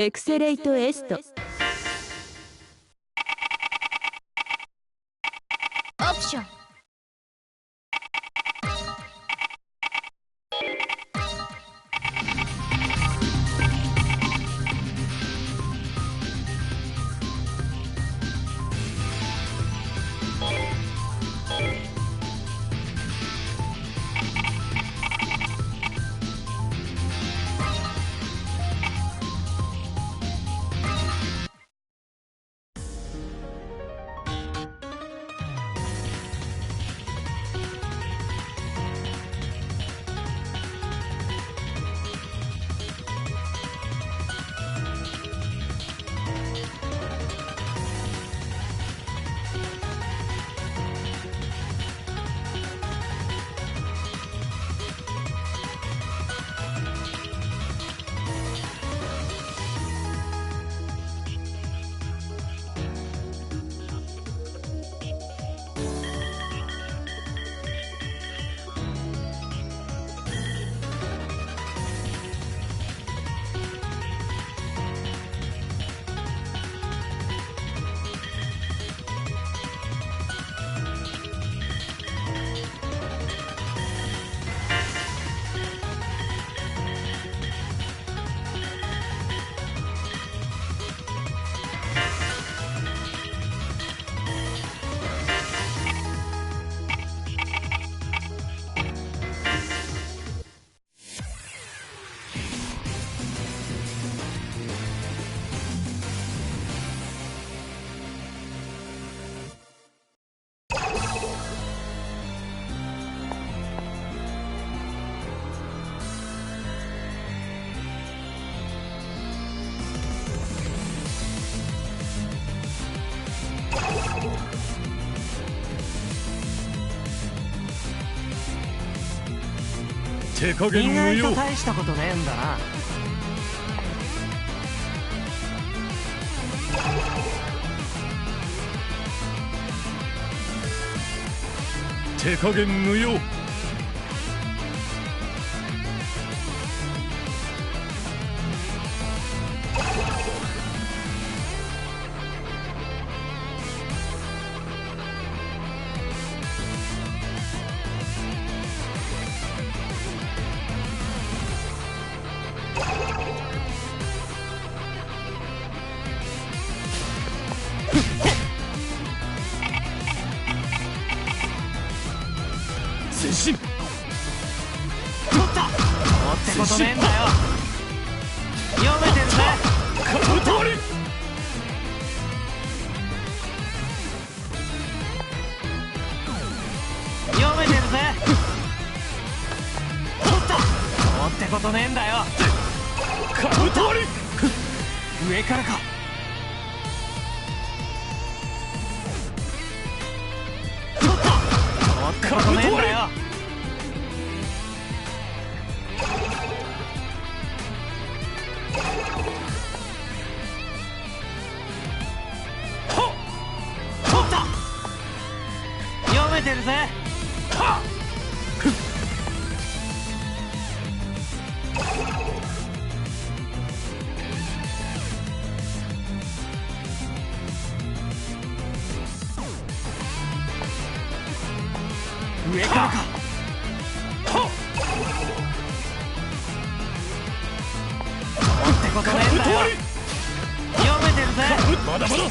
エクセレイトエスト。オプション。手加減無用。意外と大したことねえんだな。手加減無用。前進。取った。おってことねえんだよ。読めてるぜ。この通り。読めてるぜ。取った。おってことねえんだよ。この通り。上からか。取った。おってことねえんだよ。読めてるぜ。上からか。おってことねえんだよ。読めてるぜ。まだまだ。取った。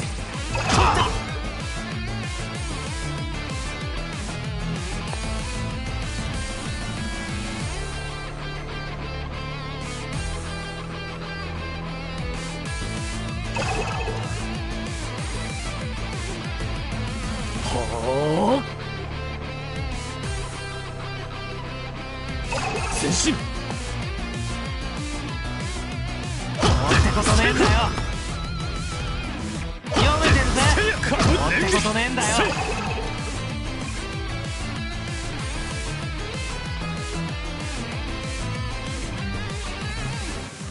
はあ。前進。おってことねえんだよ。読めてるぜ。おってことねえんだよ。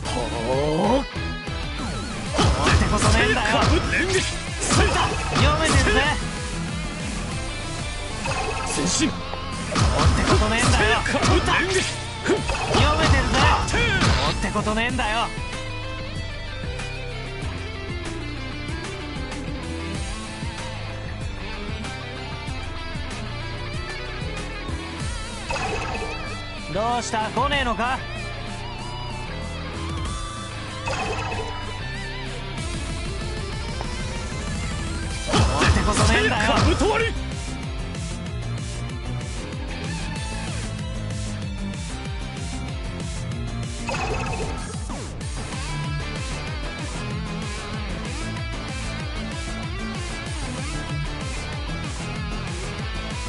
はあ。おってことねえんだよ。読めてるぜ。前進。おってことねえんだよ。読めてるぜ。おってことねえんだよ。どうした来ねえのか。ってことねえんだよ。カブト割り。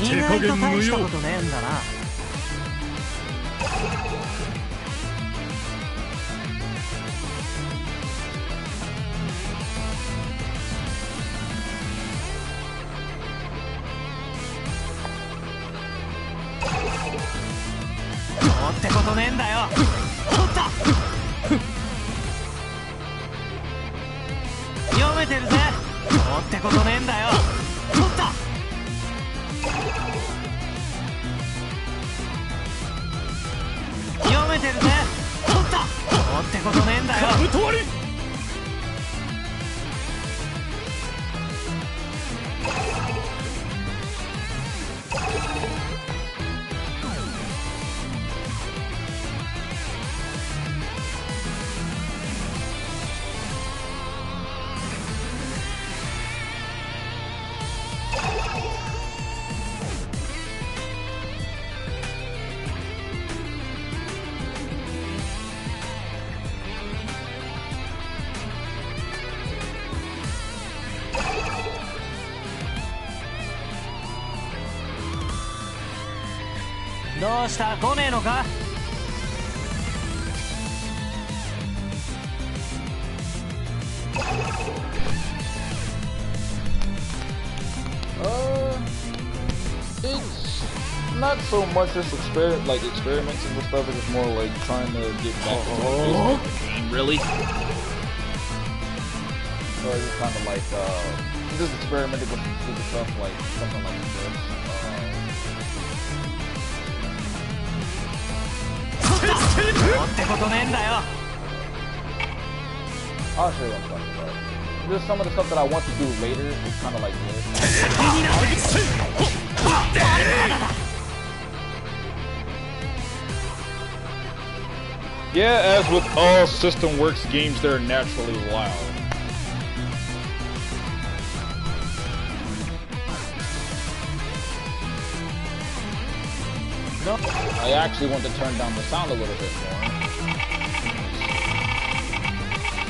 意外と大したことねえんだな。ってことねえんだよ。取った。読めてるぜ。ってことねえんだよ。取った。読めてるぜ。取った。ってことねえんだよ。カブト割り。どうした来ねえのか。It's not so much just experimenting with stuff. It's more like trying to get back to the basics of the game, really. So it's kind of like just experimenting with some stupid stuff, like something like this. I'll show you what I'm talking about. Just some of the stuff that I want to do later is kind of like this. Yeah, as with all System Works games, they're naturally loud. I actually want to turn down the sound a little bit more.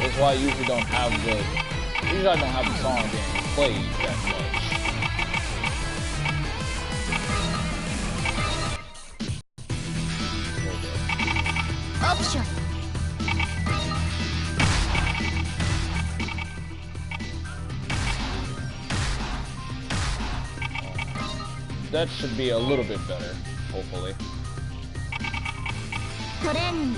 That's why I usually don't have the song being played that much. Option. That should be a little bit better, hopefully. Training.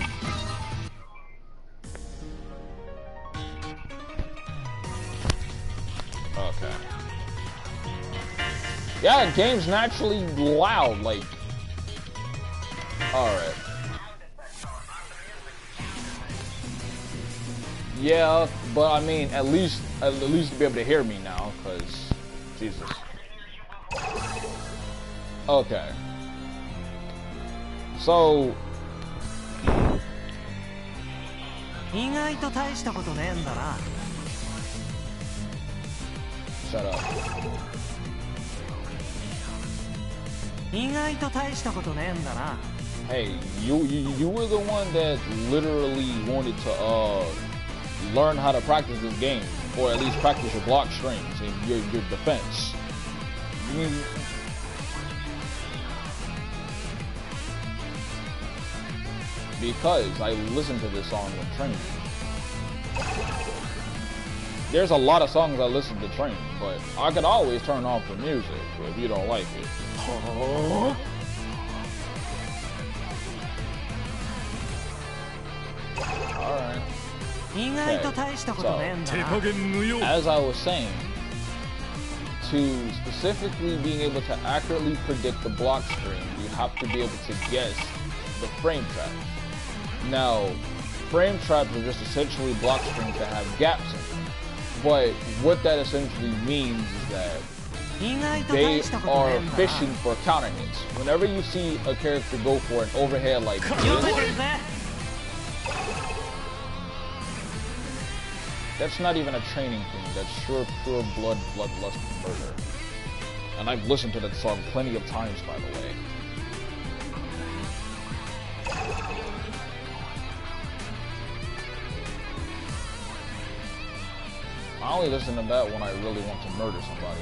Okay. Yeah, the game's naturally loud, like. Alright. Yeah, but I mean, at least to be able to hear me now, cause Jesus. Okay. So. 意外と大したことねえんだな。 Shut up. 意外と大したことねえんだな。 Hey, you were the one that literally wanted to learn how to practice this game, or at least practice your block strings and your defense. Because I listened to this song with training. There's a lot of songs I listen to training, but I could always turn off the music if you don't like it. Huh? Alright. As I was saying, to specifically being able to accurately predict the block string, you have to be able to guess the frame traps. Now, frame traps are just essentially block strings that have gaps in them. But what that essentially means is that they are fishing for counter hits. Whenever you see a character go for an overhead like this, that's not even a training thing. That's pure bloodlust murder. And I've listened to that song plenty of times, by the way. I only listen to that when I really want to murder somebody.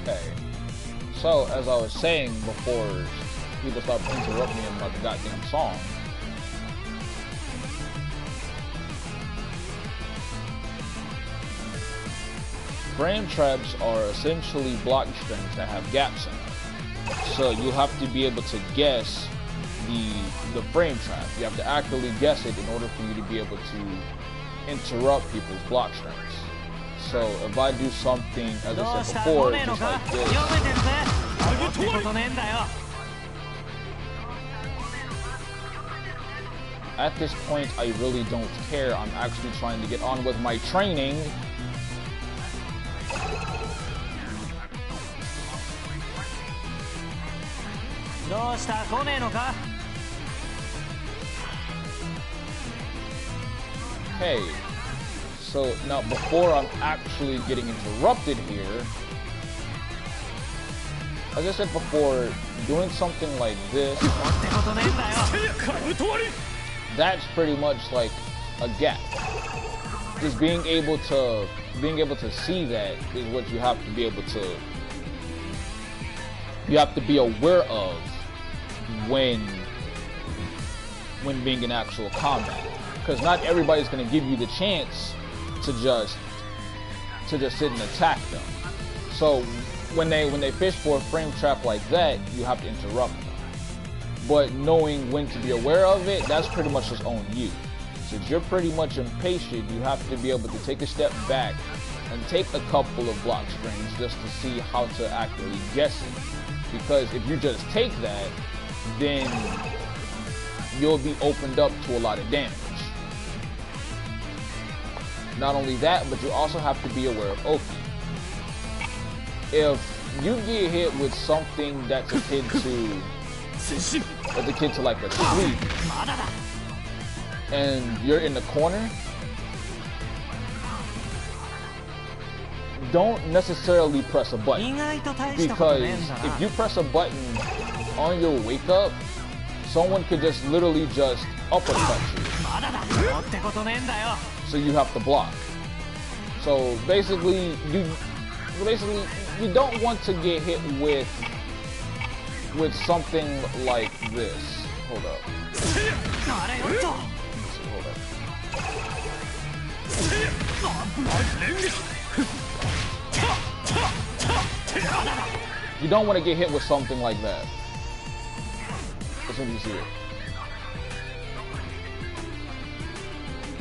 Okay. So, as I was saying before people stopped interrupting me about the goddamn song, frame traps are essentially block strings that have gaps in them. So you have to be able to guess the frame trap. You have to accurately guess it in order for you to be able to interrupt people's block strings. So if I do something, as I said before, just like this, at this point I really don't care. I'm actually trying to get on with my training. Okay, so now before I'm actually getting interrupted here, as I said before, doing something like this, that's pretty much like a gap. Just being able to see that is what you have to be able to, you have to be aware of when being in actual combat, because not everybody's going to give you the chance to just sit and attack them. So when they fish for a frame trap like that, you have to interrupt them. But knowing when to be aware of it, that's pretty much just on you. Since you're pretty much impatient, you have to be able to take a step back and take a couple of block strings just to see how to accurately guess it. Because if you just take that, then you'll be opened up to a lot of damage. Not only that, but you also have to be aware of Oki. If you get hit with something that's akin to like a sweep, and you're in the corner, don't necessarily press a button, because if you press a button on your wake up, someone could just literally just uppercut you. So you have to block. So basically you don't want to get hit with something like this. Hold up. Hold up. You don't want to get hit with something like that. As soon as you see it.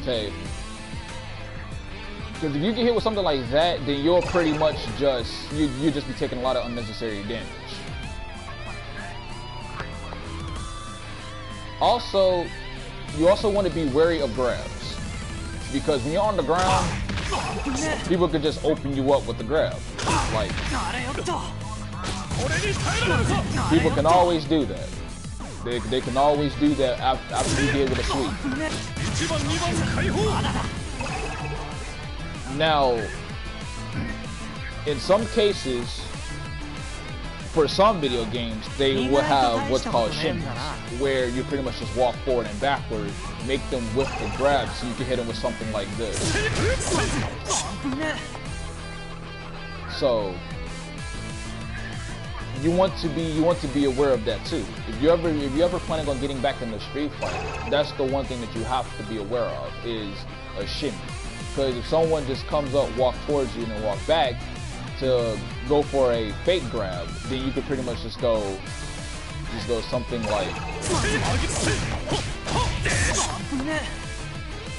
Okay. Because if you get hit with something like that, then you'll pretty much just, you just be taking a lot of unnecessary damage. Also, you also want to be wary of grabs. Because when you're on the ground, people could just open you up with the grab. Like, people can always do that. They can always do that after you get with a sweep. Now, in some cases, for some video games, they will have what's called shimmies, where you pretty much just walk forward and backward, make them whip the grab so you can hit them with something like this. So you want to be aware of that too. If you ever planning on getting back in the street fight, that's the one thing that you have to be aware of, is a shimmy. Because if someone just comes up, walk towards you, and then walk back to go for a fake grab, then you could pretty much just go something like,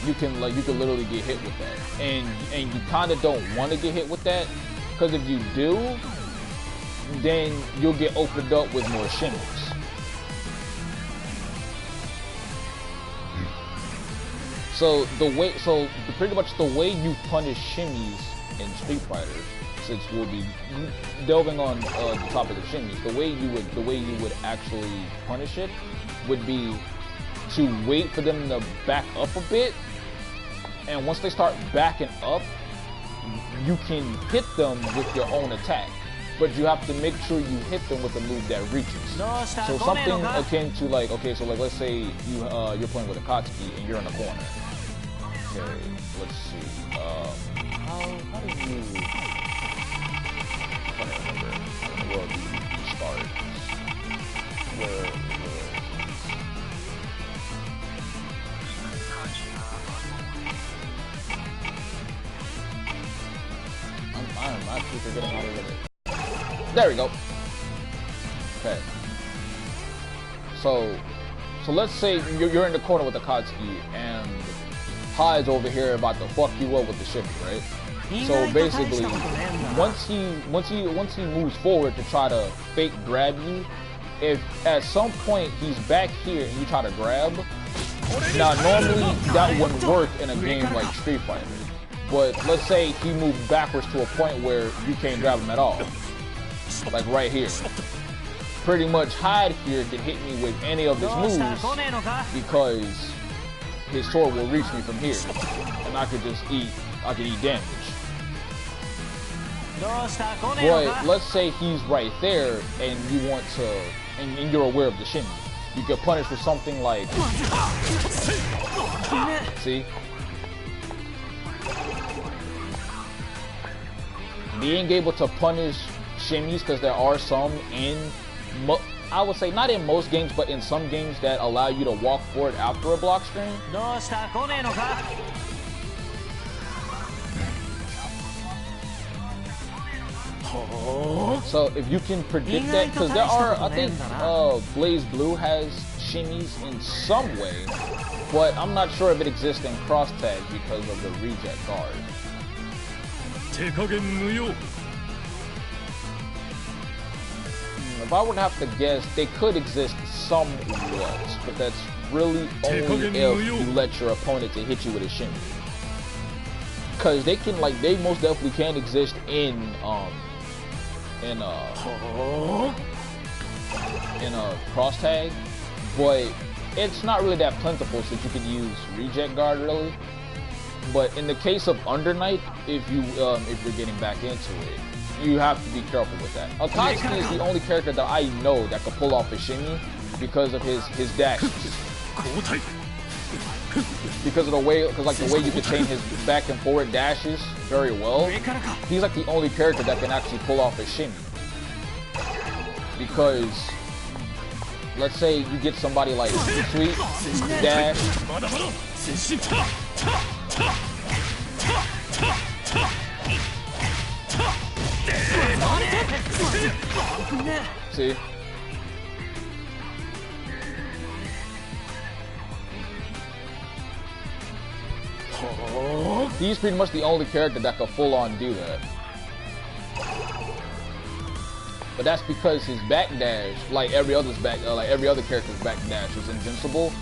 you can literally get hit with that, and you kind of don't want to get hit with that, because if you do, then you'll get opened up with more shimmies. So pretty much the way you punish shimmies in Street Fighter, since we'll be delving on the topic of shimmies, the way you would actually punish it would be to wait for them to back up a bit, and once they start backing up, you can hit them with your own attack, but you have to make sure you hit them with a move that reaches. So something akin to like, okay, so like let's say you're playing with a Akatsuki and you're in the corner. Okay, let's see. How do you? I don't remember how in the world you start. Where I'm actually forgetting how to get it. There we go. Okay. So let's say you're in the corner with the Akatsuki and Hide's over here about to fuck you up with the shimmy, right? So basically, once he moves forward to try to fake grab you, if at some point he's back here and you try to grab, now normally that wouldn't work in a game like Street Fighter. But let's say he moved backwards to a point where you can't grab him at all. Like right here. Pretty much Hyde here can hit me with any of his moves because his sword will reach me from here. And I could eat damage. But let's say he's right there and you want to, and you're aware of the shimmy. You could punish with something like, see? Being able to punish shimmies, because there are some I would say not in most games, but in some games that allow you to walk forward after a block string. So if you can predict that, because there are, I think Blaze Blue has shimmies in some way, but I'm not sure if it exists in cross tag because of the reject guard. If I would have to guess, they could exist somewhat, but that's really only if you let your opponent to hit you with a shimmy. Because they can, like, they most definitely can exist in cross tag, but it's not really that plentiful since you can use reject guard really. But in the case of Under Night, if you're getting back into it, you have to be careful with that. Akatsuki is the only character that I know that can pull off a shimmy because of his dashes. Because of the way, the way you can chain his back and forward dashes very well. He's like the only character that can actually pull off a shimmy. Because let's say you get somebody like Sweet dash. See? He's pretty much the only character that can full on do that. But that's because his backdash, like every other character's backdash, is invincible.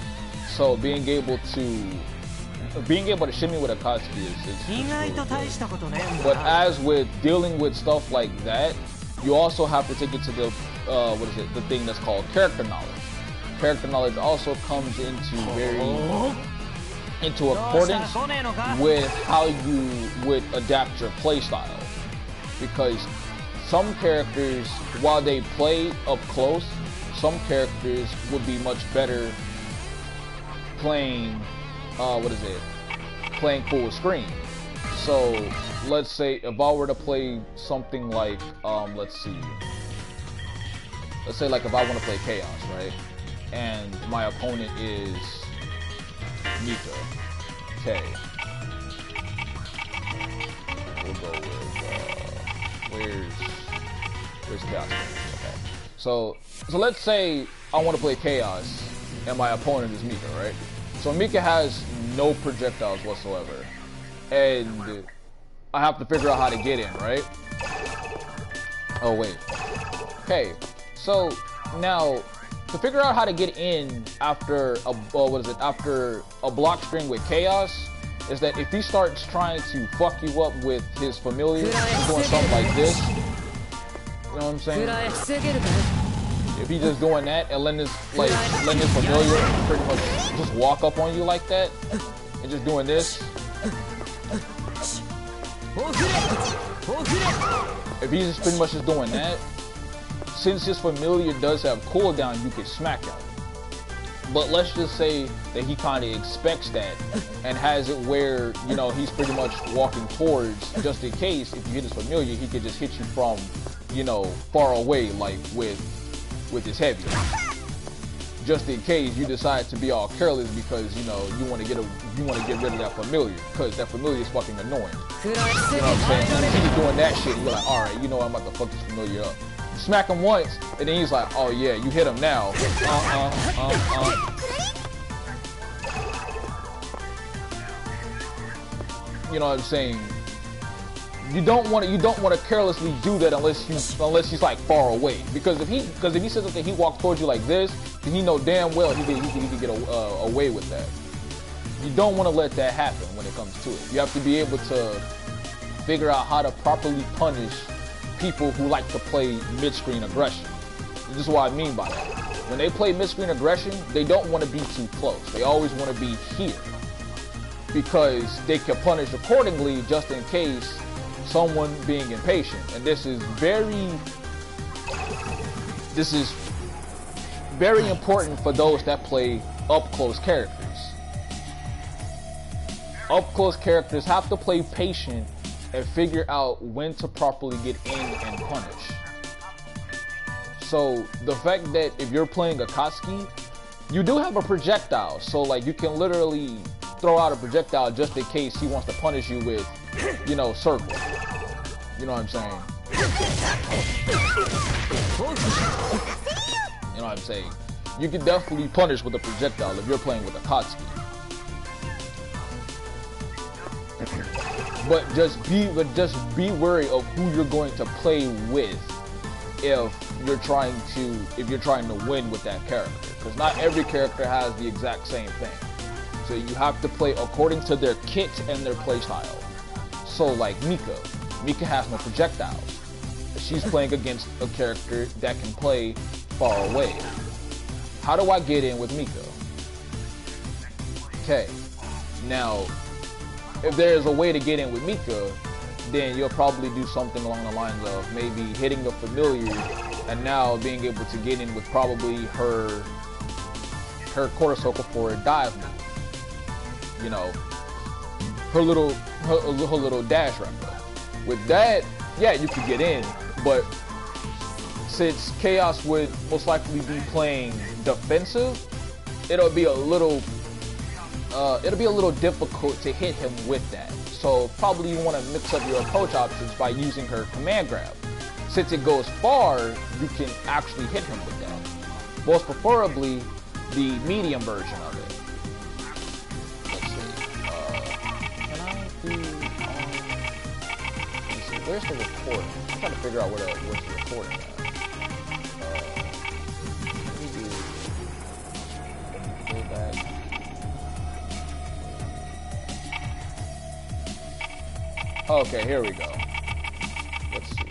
So being able to shimmy with Akatsuki is really good. But as with dealing with stuff like that, you also have to take it to the the thing that's called character knowledge. Character knowledge also comes into accordance with how you would adapt your playstyle. Because some characters, while they play up close, some characters would be much better playing playing full screen. So let's say if I were to play something like let's say like if I want to play Chaos, right, and my opponent is Mika. Okay, we'll go with where's Chaos? Okay, so let's say I want to play Chaos and my opponent is Mika, right? So Mika has no projectiles whatsoever, and I have to figure out how to get in, right? Oh wait, Okay, so now to figure out how to get in after a after a block string with chaos is that if he starts trying to fuck you up with his familiar, doing something like this, you know what I'm saying? If he's just doing that and letting his familiar pretty much just walk up on you like that and just doing this. If he's just pretty much just doing that, since his familiar does have cooldown, you can smack him. But let's just say that he kind of expects that and has it where, you know, he's pretty much walking towards, just in case if you hit his familiar, he could just hit you from, you know, far away, like with his heavy. Just in case you decide to be all careless because, you know, you want to get rid of that familiar, because that familiar is fucking annoying. You know what I'm saying? So if he's doing that shit, you're like, all right, you know, I'm about to fuck this familiar up. You smack him once, and then he's like, oh yeah, you hit him now. You know what I'm saying? You don't want to carelessly do that unless he's like far away. Because if he says that he walks towards you like this, then he know damn well he can get away with that. You don't want to let that happen when it comes to it. You have to be able to figure out how to properly punish people who like to play mid-screen aggression. This is what I mean by that. When they play mid-screen aggression, they don't want to be too close. They always want to be here because they can punish accordingly just in case someone being impatient. And this is very important for those that play up-close characters. Up-close characters have to play patient and figure out when to properly get in and punish. So the fact that if you're playing Akatsuki, you do have a projectile, so like you can literally throw out a projectile just in case he wants to punish you with, you know, circle. You know what I'm saying? You know what I'm saying? You can definitely punish with a projectile if you're playing with Akatsuki. But just be wary of who you're going to play with if you're trying to win with that character, because not every character has the exact same thing. So you have to play according to their kit and their playstyle. So like Mika has no projectiles. She's playing against a character that can play far away. How do I get in with Mika? Okay, now if there's a way to get in with Mika, then you'll probably do something along the lines of maybe hitting the familiar and now being able to get in with probably her quarter circle for a dive move. You know, her little dash right there. With that, yeah, you could get in, but since Chaos would most likely be playing defensive, it'll be a little difficult to hit him with that. So probably you want to mix up your approach options by using her command grab. Since it goes far, you can actually hit him with that. Most preferably, the medium version of it. Let's see. Can I do? Let's see. Where's the recording? I'm trying to figure out where's the recording at. Let me go back. Okay, here we go. Let's see.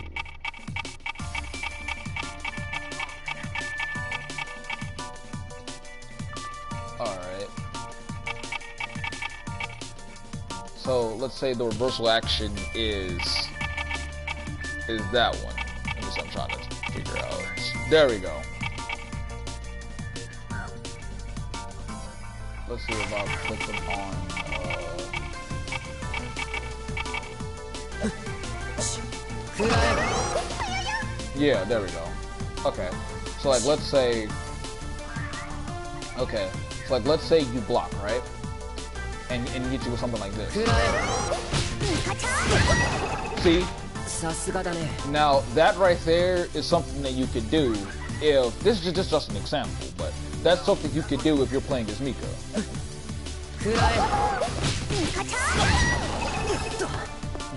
Alright. So let's say the reversal action is that one. Let me see, I'm trying to figure out. There we go. Let's see if I'll click them on yeah, there we go. Okay. So like let's say you block, right? And hit you with something like this. See? Now that right there is something that you could do if this is just an example, but that's something you could do if you're playing as Mika.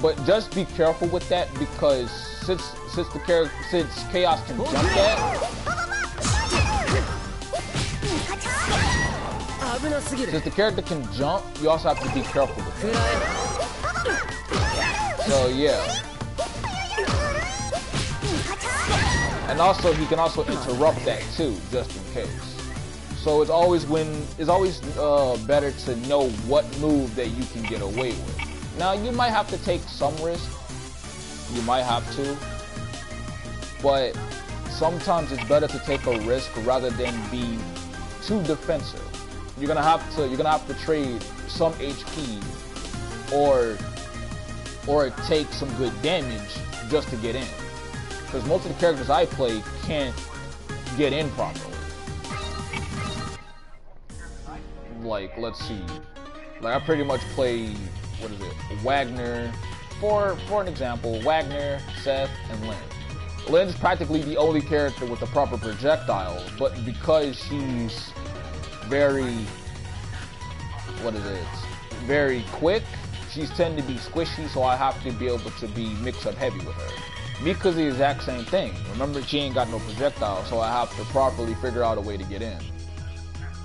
But just be careful with that because since Chaos can jump that, since the character can jump, you also have to be careful with that. So yeah. And also he can also interrupt that too, just in case. So it's always better to know what move that you can get away with. Now you might have to take some risk. You might have to, but sometimes it's better to take a risk rather than be too defensive. You're gonna have to trade some HP or take some good damage just to get in. Because most of the characters I play can't get in properly. Like, let's see. Like, I pretty much play, what is it, Wagner. For an example, Wagner, Seth, and Lynn. Lynn's practically the only character with a proper projectile, but because she's very, very quick, she's tend to be squishy, so I have to be able to be mix-up heavy with her. Mika's the exact same thing. Remember, she ain't got no projectile, so I have to properly figure out a way to get in.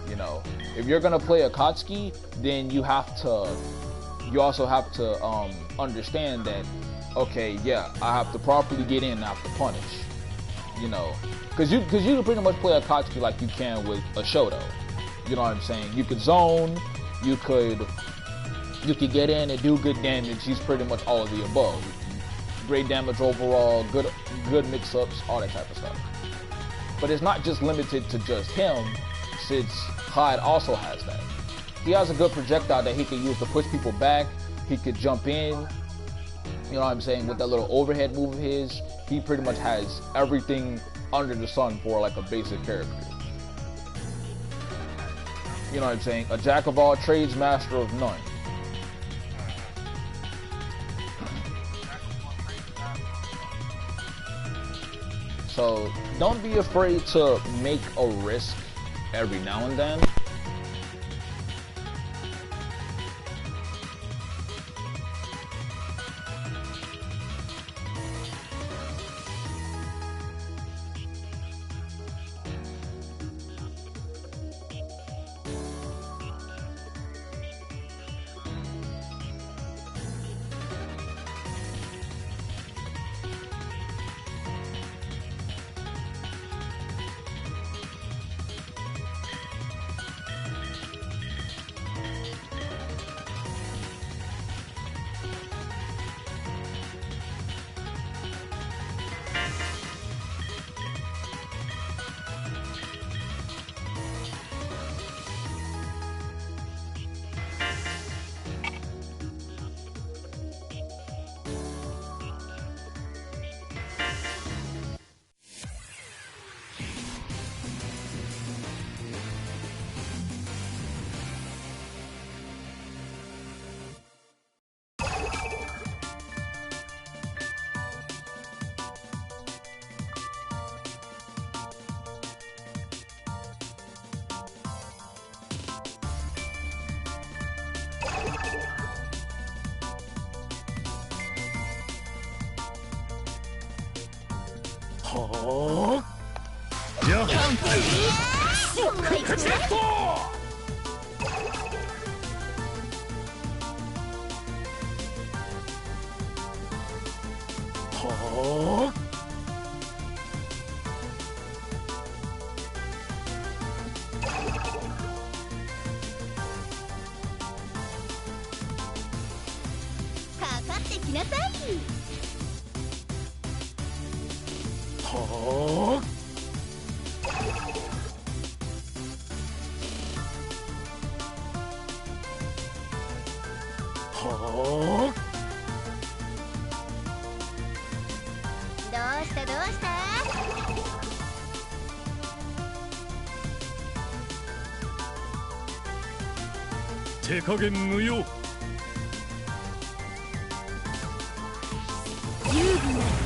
You know, if you're gonna play Akatsuki, then you also have to understand that, okay, yeah, I have to properly get in, I have to punish. You know, because you can pretty much play Akatsuki like you can with a Shoto. You know what I'm saying? You could zone, you could get in and do good damage. He's pretty much all of the above. Great damage overall, good mix-ups, all that type of stuff. But it's not just limited to just him, since Hyde also has that. He has a good projectile that he can use to push people back. He could jump in, you know what I'm saying, with that little overhead move of his. He pretty much has everything under the sun for like a basic character. You know what I'm saying? A jack of all trades, master of none. So don't be afraid to make a risk every now and then.手加減無用。優美な